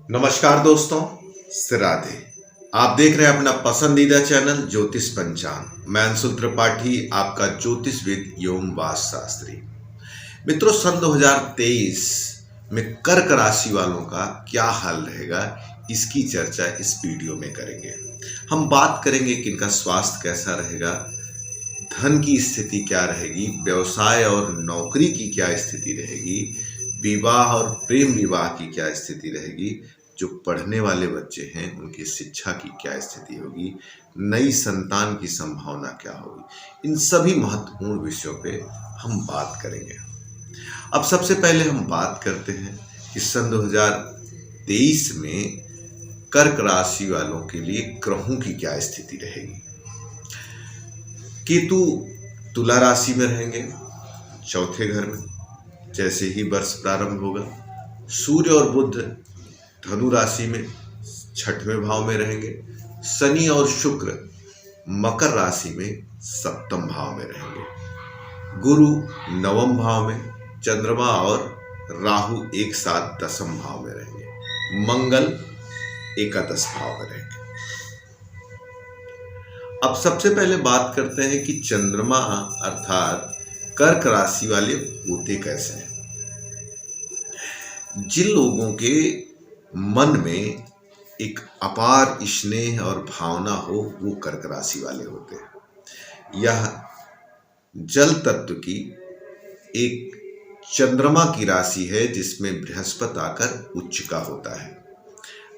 नमस्कार दोस्तों, राधे। आप देख रहे हैं अपना पसंदीदा चैनल ज्योतिष पंचांग। मैं अंशुल त्रिपाठी, आपका ज्योतिषविद एवं वास्तु शास्त्री। मित्रों, सन 2023 में कर्क राशि वालों का क्या हाल रहेगा, इसकी चर्चा इस वीडियो में करेंगे। हम बात करेंगे कि इनका स्वास्थ्य कैसा रहेगा, धन की स्थिति क्या रहेगी, व्यवसाय और नौकरी की क्या स्थिति रहेगी, विवाह और प्रेम विवाह की क्या स्थिति रहेगी, जो पढ़ने वाले बच्चे हैं उनकी शिक्षा की क्या स्थिति होगी, नई संतान की संभावना क्या होगी। इन सभी महत्वपूर्ण विषयों पे हम बात करेंगे। अब सबसे पहले हम बात करते हैं कि सन 2023 में कर्क राशि वालों के लिए ग्रहों की क्या स्थिति रहेगी। केतु तुला राशि में रहेंगे, चौथे घर में, जैसे ही वर्ष प्रारंभ होगा। सूर्य और बुध धनु राशि में छठवें भाव में रहेंगे। शनि और शुक्र मकर राशि में सप्तम भाव में रहेंगे। गुरु नवम भाव में, चंद्रमा और राहु एक साथ दसम भाव में रहेंगे। मंगल एकादश भाव में रहेंगे। अब सबसे पहले बात करते हैं कि चंद्रमा अर्थात कर्क राशि वाले होते कैसे हैं। जिन लोगों के मन में एक अपार स्नेह और भावना हो, वो कर्क राशि वाले होते हैं। यह जल तत्व की एक चंद्रमा की राशि है जिसमें बृहस्पति आकर उच्च का होता है।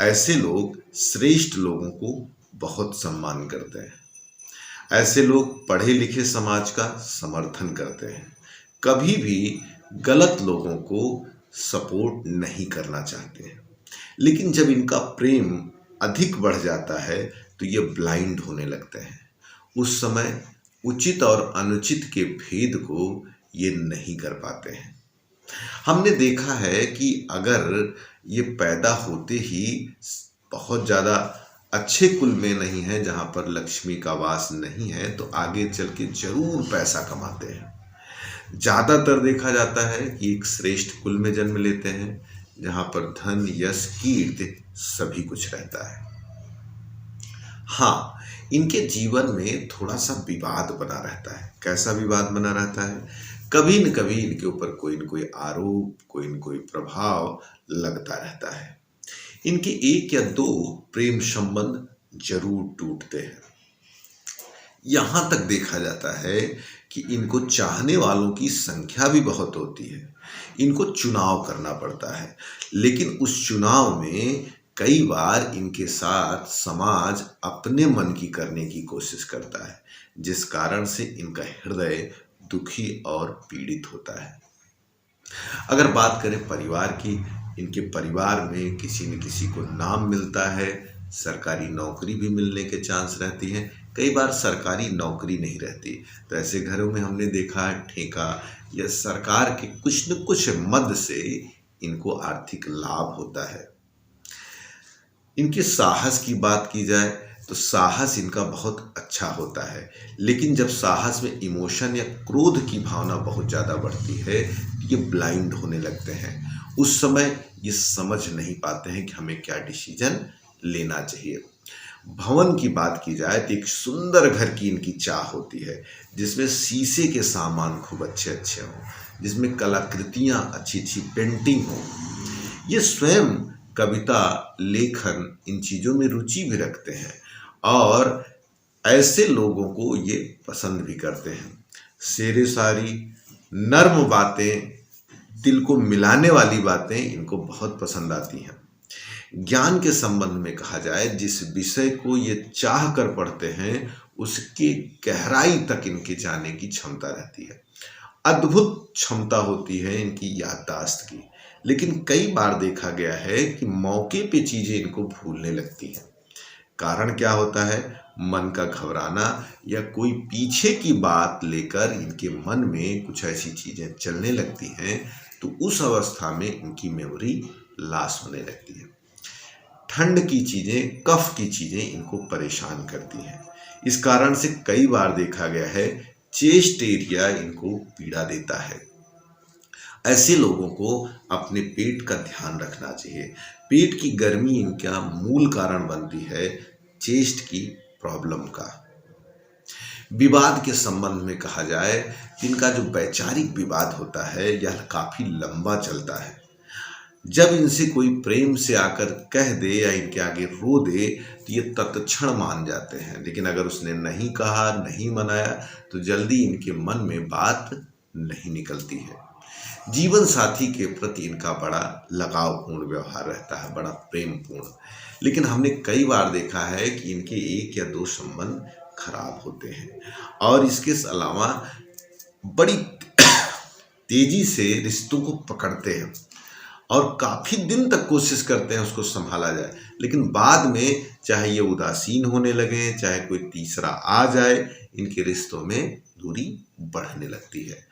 ऐसे लोग श्रेष्ठ लोगों को बहुत सम्मान करते हैं। ऐसे लोग पढ़े लिखे समाज का समर्थन करते हैं, कभी भी गलत लोगों को सपोर्ट नहीं करना चाहते हैं। लेकिन जब इनका प्रेम अधिक बढ़ जाता है तो ये ब्लाइंड होने लगते हैं। उस समय उचित और अनुचित के भेद को ये नहीं कर पाते हैं। हमने देखा है कि अगर ये पैदा होते ही बहुत ज़्यादा अच्छे कुल में नहीं है, जहाँ पर लक्ष्मी का वास नहीं है, तो आगे चल के जरूर पैसा कमाते हैं। ज़्यादातर देखा जाता है कि एक श्रेष्ठ कुल में जन्म लेते हैं जहाँ पर धन यश कीर्ति सभी कुछ रहता है। हाँ, इनके जीवन में थोड़ा सा विवाद बना रहता है। कैसा विवाद बना रहता है? कभी न कभी इनके ऊपर कोई न कोई आरोप, कोई न कोई प्रभाव लगता रहता है। इनके एक या दो प्रेम संबंध जरूर टूटते हैं। यहाँ तक देखा जाता है कि इनको चाहने वालों की संख्या भी बहुत होती है। इनको चुनाव करना पड़ता है, लेकिन उस चुनाव में कई बार इनके साथ समाज अपने मन की करने की कोशिश करता है, जिस कारण से इनका हृदय दुखी और पीड़ित होता है। अगर बात करें परिवार की, इनके परिवार में किसी न किसी को नाम मिलता है, सरकारी नौकरी भी मिलने के चांस रहती हैं। कई बार सरकारी नौकरी नहीं रहती, तो ऐसे घरों में हमने देखा है ठेका या सरकार के कुछ न कुछ मद से इनको आर्थिक लाभ होता है। इनके साहस की बात की जाए तो साहस इनका बहुत अच्छा होता है, लेकिन जब साहस में इमोशन या क्रोध की भावना बहुत ज़्यादा बढ़ती है तो ये ब्लाइंड होने लगते हैं। उस समय ये समझ नहीं पाते हैं कि हमें क्या डिसीजन लेना चाहिए। भवन की बात की जाए तो एक सुंदर घर की इनकी चाह होती है, जिसमें शीशे के सामान खूब अच्छे अच्छे हों, जिसमें कलाकृतियाँ अच्छी अच्छी पेंटिंग हो। ये स्वयं कविता लेखन इन चीज़ों में रुचि भी रखते हैं और ऐसे लोगों को ये पसंद भी करते हैं। शेरे शायरी, नर्म बातें, दिल को मिलाने वाली बातें इनको बहुत पसंद आती हैं। ज्ञान के संबंध में कहा जाए, जिस विषय को ये चाह कर पढ़ते हैं उसकी गहराई तक इनके जाने की क्षमता रहती है। अद्भुत क्षमता होती है इनकी याददाश्त की, लेकिन कई बार देखा गया है कि मौके पे चीज़ें इनको भूलने लगती हैं। कारण क्या होता है? मन का घबराना या कोई पीछे की बात लेकर इनके मन में कुछ ऐसी चीज़ें चलने लगती हैं, तो उस अवस्था में इनकी मेमोरी लॉस होने लगती है। ठंड की चीज़ें, कफ की चीज़ें इनको परेशान करती हैं। इस कारण से कई बार देखा गया है चेस्ट एरिया इनको पीड़ा देता है। ऐसे लोगों को अपने पेट का ध्यान रखना चाहिए। पेट की गर्मी इनका मूल कारण बनती है चेस्ट की प्रॉब्लम का। विवाद के संबंध में कहा जाए कि इनका जो वैचारिक विवाद होता है यह काफी लंबा चलता है। जब इनसे कोई प्रेम से आकर कह दे या इनके आगे रो दे तो ये तत्क्षण मान जाते हैं, लेकिन अगर उसने नहीं कहा, नहीं मनाया तो जल्दी इनके मन में बात नहीं निकलती है। जीवन साथी के प्रति इनका बड़ा लगावपूर्ण व्यवहार रहता है, बड़ा प्रेमपूर्ण। लेकिन हमने कई बार देखा है कि इनके 1 या 2 संबंध खराब होते हैं और इसके अलावा बड़ी तेजी से रिश्तों को पकड़ते हैं और काफी दिन तक कोशिश करते हैं उसको संभाला जाए, लेकिन बाद में चाहे ये उदासीन होने लगे, चाहे कोई तीसरा आ जाए, इनके रिश्तों में दूरी बढ़ने लगती है।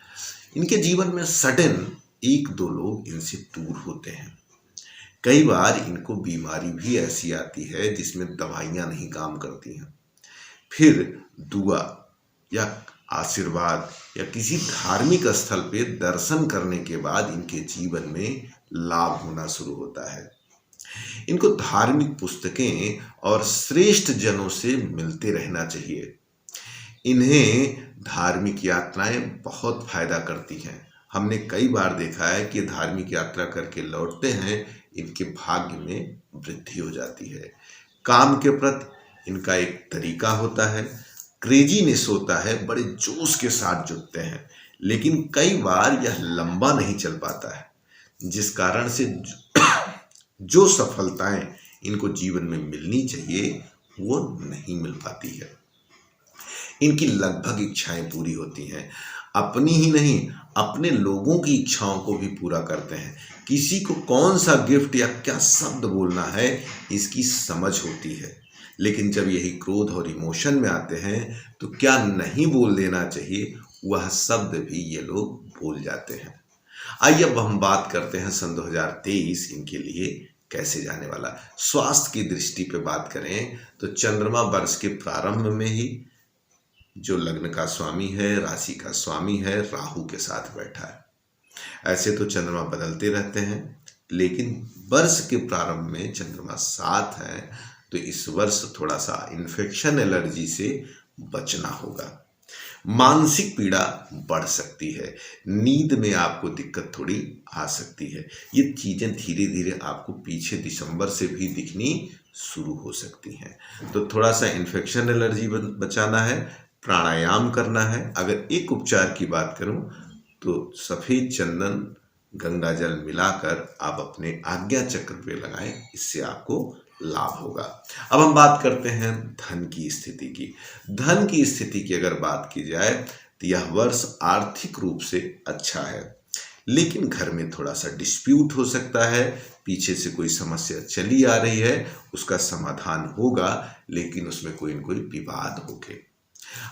इनके जीवन में सडन 1-2 लोग इनसे दूर होते हैं। कई बार इनको बीमारी भी ऐसी आती है जिसमें दवाइयां नहीं काम करती हैं। फिर दुआ या आशीर्वाद या किसी धार्मिक स्थल पे दर्शन करने के बाद इनके जीवन में लाभ होना शुरू होता है। इनको धार्मिक पुस्तकें और श्रेष्ठ जनों से मिलते रहना चाहिए। इन्हें धार्मिक यात्राएं बहुत फायदा करती हैं। हमने कई बार देखा है कि धार्मिक यात्रा करके लौटते हैं, इनके भाग्य में वृद्धि हो जाती है। काम के प्रति इनका एक तरीका होता है, क्रेजीनेस होता है, बड़े जोश के साथ जुटते हैं, लेकिन कई बार यह लंबा नहीं चल पाता है, जिस कारण से जो सफलताएं इनको जीवन में मिलनी चाहिए वो नहीं मिल पाती है। इनकी लगभग इच्छाएं पूरी होती हैं, अपनी ही नहीं अपने लोगों की इच्छाओं को भी पूरा करते हैं। किसी को कौन सा गिफ्ट या क्या शब्द बोलना है इसकी समझ होती है, लेकिन जब यही क्रोध और इमोशन में आते हैं तो क्या नहीं बोल देना चाहिए वह शब्द भी ये लोग भूल जाते हैं। आइए अब हम बात करते हैं सन 2023 इनके लिए कैसे जाने वाला। स्वास्थ्य की दृष्टि पे बात करें तो चंद्रमा वर्ष के प्रारंभ में ही जो लग्न का स्वामी है, राशि का स्वामी है, राहु के साथ बैठा है। ऐसे तो चंद्रमा बदलते रहते हैं, लेकिन वर्ष के प्रारंभ में चंद्रमा साथ है, तो इस वर्ष थोड़ा सा इन्फेक्शन एलर्जी से बचना होगा। मानसिक पीड़ा बढ़ सकती है, नींद में आपको दिक्कत थोड़ी आ सकती है। ये चीज़ें धीरे धीरे आपको पीछे दिसंबर से भी दिखनी शुरू हो सकती हैं। तो थोड़ा सा इन्फेक्शन एलर्जी बचाना है, प्राणायाम करना है। अगर एक उपचार की बात करूं तो सफ़ेद चंदन गंगा जल मिलाकर आप अपने आज्ञा चक्र पे लगाएं, इससे आपको लाभ होगा। अब हम बात करते हैं धन की स्थिति की। धन की स्थिति की अगर बात की जाए तो यह वर्ष आर्थिक रूप से अच्छा है, लेकिन घर में थोड़ा सा डिस्प्यूट हो सकता है। पीछे से कोई समस्या चली आ रही है, उसका समाधान होगा, लेकिन उसमें कोई न कोई विवाद होके।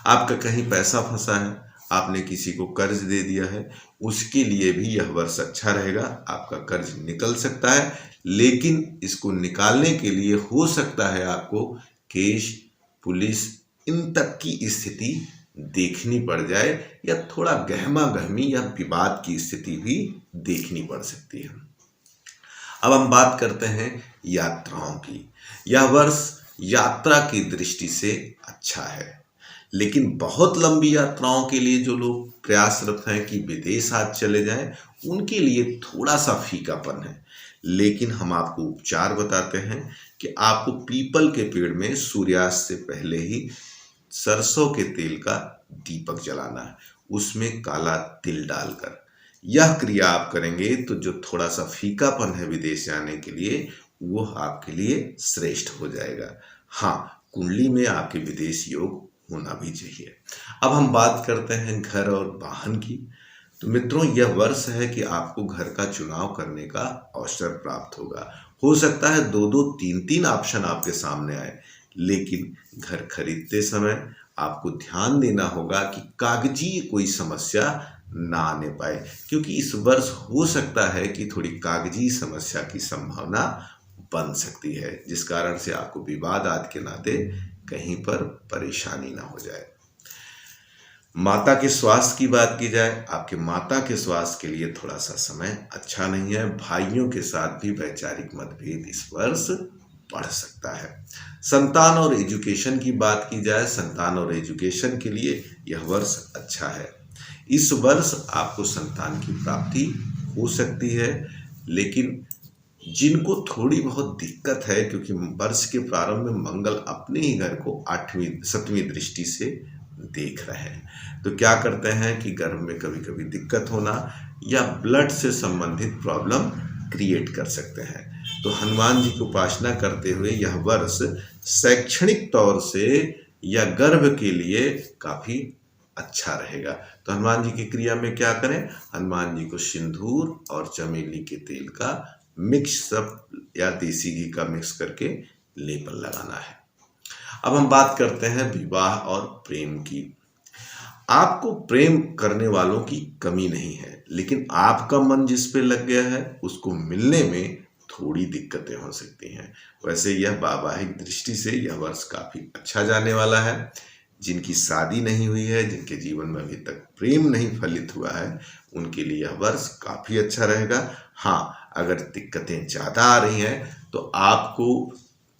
आपका कहीं पैसा फंसा है, आपने किसी को कर्ज दे दिया है, उसके लिए भी यह वर्ष अच्छा रहेगा। आपका कर्ज निकल सकता है, लेकिन इसको निकालने के लिए हो सकता है आपको केस, पुलिस इन तक की स्थिति देखनी पड़ जाए, या थोड़ा गहमा गहमी या विवाद की स्थिति भी देखनी पड़ सकती है। अब हम बात करते हैं यात्राओं की। यह वर्ष यात्रा की दृष्टि से अच्छा है, लेकिन बहुत लंबी यात्राओं के लिए जो लोग प्रयासरत हैं कि विदेश आज चले जाएं, उनके लिए थोड़ा सा फीकापन है। लेकिन हम आपको उपचार बताते हैं कि आपको पीपल के पेड़ में सूर्यास्त से पहले ही सरसों के तेल का दीपक जलाना है, उसमें काला तिल डालकर। यह क्रिया आप करेंगे तो जो थोड़ा सा फीकापन है विदेश जाने के लिए, वो आपके लिए श्रेष्ठ हो जाएगा। हाँ, कुंडली में आपके विदेश योग होना भी चाहिए। अब हम बात करते हैं घर और वाहन की। तो मित्रों, यह वर्ष है कि आपको घर का चुनाव करने का अवसर प्राप्त होगा। हो सकता है 2-2, 3-3 ऑप्शन आपके सामने आए, लेकिन घर खरीदते समय आपको ध्यान देना होगा कि कागजी कोई समस्या ना आने पाए, क्योंकि इस वर्ष हो सकता है कि थोड़ी कागजी समस्या की संभावना बन सकती है, जिस कारण से आपको विवाद आदि के नाते कहीं पर परेशानी ना हो जाए। माता के स्वास्थ्य की बात की जाए, आपके माता के स्वास्थ्य के लिए थोड़ा सा समय अच्छा नहीं है। भाइयों के साथ भी वैचारिक मतभेद इस वर्ष बढ़ सकता है। संतान और एजुकेशन की बात की जाए, संतान और एजुकेशन के लिए यह वर्ष अच्छा है। इस वर्ष आपको संतान की प्राप्ति हो सकती है, लेकिन जिनको थोड़ी बहुत दिक्कत है, क्योंकि वर्ष के प्रारंभ में मंगल अपने ही घर को 8वीं 7वीं दृष्टि से देख रहे हैं, तो क्या करते हैं कि गर्भ में कभी कभी दिक्कत होना या ब्लड से संबंधित प्रॉब्लम क्रिएट कर सकते हैं। तो हनुमान जी की उपासना करते हुए यह वर्ष शैक्षणिक तौर से या गर्भ के लिए काफ़ी अच्छा रहेगा। तो हनुमान जी की क्रिया में क्या करें, हनुमान जी को सिंदूर और चमेली के तेल का मिक्स या देसी घी का मिक्स करके लेपन लगाना है। अब हम बात करते हैं विवाह और प्रेम की। आपको प्रेम करने वालों की कमी नहीं है, लेकिन आपका मन जिस पे लग गया है उसको मिलने में थोड़ी दिक्कतें हो सकती हैं। वैसे यह वैवाहिक दृष्टि से यह वर्ष काफ़ी अच्छा जाने वाला है। जिनकी शादी नहीं हुई है, जिनके जीवन में अभी तक प्रेम नहीं फलित हुआ है, उनके लिए यह वर्ष काफ़ी अच्छा रहेगा। हाँ, अगर दिक्कतें ज़्यादा आ रही हैं तो आपको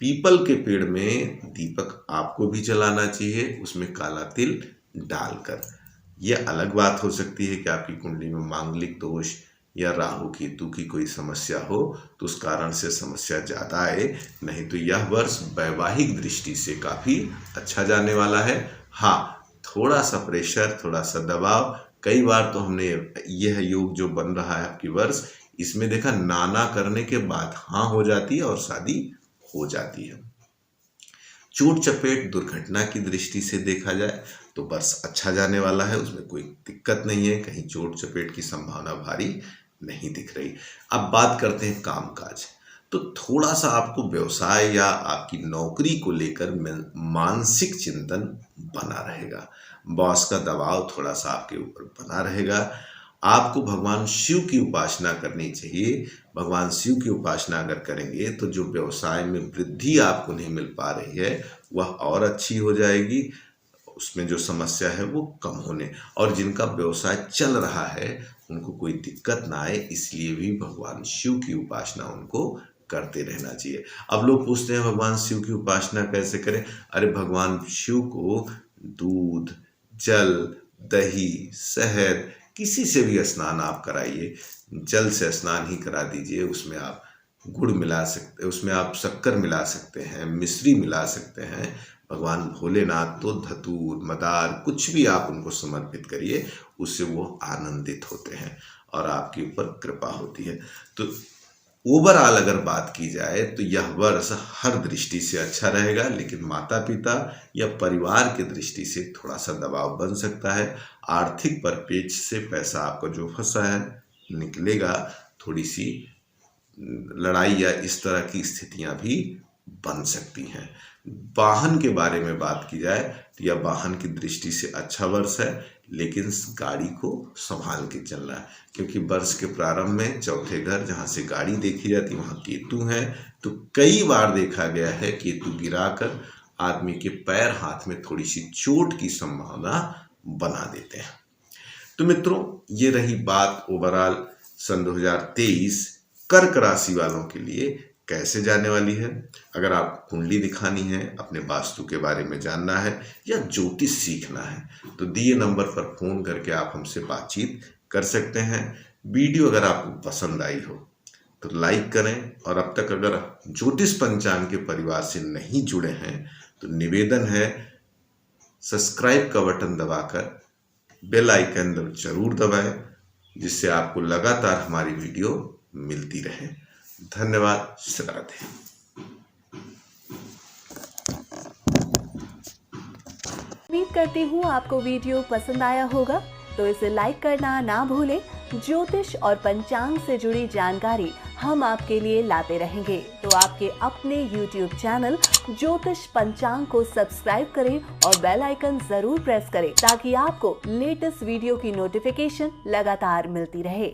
पीपल के पेड़ में दीपक आपको भी जलाना चाहिए, उसमें काला तिल डालकर। यह अलग बात हो सकती है कि आपकी कुंडली में मांगलिक दोष या राहु केतु की कोई समस्या हो तो उस कारण से समस्या ज़्यादा आए, नहीं तो यह वर्ष वैवाहिक दृष्टि से काफ़ी अच्छा जाने वाला है। हाँ, थोड़ा सा प्रेशर, थोड़ा सा दबाव, कई बार तो हमने यह योग जो बन रहा है आपकी वर्ष, इसमें देखा नाना करने के बाद हाँ हो जाती है और शादी हो जाती है। चोट चपेट दुर्घटना की दृष्टि से देखा जाए तो वर्ष अच्छा जाने वाला है, उसमें कोई दिक्कत नहीं है, कहीं चोट चपेट की संभावना भारी नहीं दिख रही। अब बात करते हैं कामकाज। तो थोड़ा सा आपको व्यवसाय या आपकी नौकरी को लेकर मानसिक चिंतन बना रहेगा, बॉस का दबाव थोड़ा सा आपके ऊपर बना रहेगा। आपको भगवान शिव की उपासना करनी चाहिए। भगवान शिव की उपासना अगर करेंगे तो जो व्यवसाय में वृद्धि आपको नहीं मिल पा रही है वह और अच्छी हो जाएगी, उसमें जो समस्या है वो कम होने, और जिनका व्यवसाय चल रहा है उनको कोई दिक्कत ना आए, इसलिए भी भगवान शिव की उपासना उनको करते रहना चाहिए। अब लोग पूछते हैं भगवान शिव की उपासना कैसे करें? अरे भगवान शिव को दूध, जल, दही, शहद, किसी से भी स्नान आप कराइए, जल से स्नान ही करा दीजिए, उसमें आप गुड़ मिला सकते, उसमें आप शक्कर मिला सकते हैं, मिश्री मिला सकते हैं। भगवान भोलेनाथ तो धतूर, मदार, कुछ भी आप उनको समर्पित करिए, उससे वो आनंदित होते हैं और आपके ऊपर कृपा होती है। तो ओवरऑल अगर बात की जाए तो यह वर्ष हर दृष्टि से अच्छा रहेगा, लेकिन माता पिता या परिवार की दृष्टि से थोड़ा सा दबाव बन सकता है। आर्थिक परिपेक्ष से पैसा आपका जो फंसा है निकलेगा, थोड़ी सी लड़ाई या इस तरह की स्थितियां भी बन सकती हैं। वाहन के बारे में बात की जाए तो यह वाहन की दृष्टि से अच्छा वर्ष है, लेकिन गाड़ी को संभाल के चलना है, क्योंकि वर्ष के प्रारंभ में चौथे घर जहाँ से गाड़ी देखी जाती है वहाँ केतु है। तो कई बार देखा गया है केतु गिराकर आदमी के पैर हाथ में थोड़ी सी चोट की संभावना बना देते हैं। तो मित्रों, ये रही बात ओवरऑल सन 2023 कर्क राशि वालों के लिए कैसे जाने वाली है। अगर आप कुंडली दिखानी है, अपने वास्तु के बारे में जानना है या ज्योतिष सीखना है तो दिए नंबर पर फ़ोन करके आप हमसे बातचीत कर सकते हैं। वीडियो अगर आपको पसंद आई हो तो लाइक करें, और अब तक अगर ज्योतिष पंचांग के परिवार से नहीं जुड़े हैं तो निवेदन है सब्सक्राइब का बटन दबाकर बेल आइकन जरूर दबाएं, जिससे आपको लगातार हमारी वीडियो मिलती रहे। धन्यवाद। राधे। उम्मीद करती हूँ आपको वीडियो पसंद आया होगा, तो इसे लाइक करना ना भूलें। ज्योतिष और पंचांग से जुड़ी जानकारी हम आपके लिए लाते रहेंगे, तो आपके अपने YouTube चैनल ज्योतिष पंचांग को सब्सक्राइब करें और बेल आइकन जरूर प्रेस करें, ताकि आपको लेटेस्ट वीडियो की नोटिफिकेशन लगातार मिलती रहे।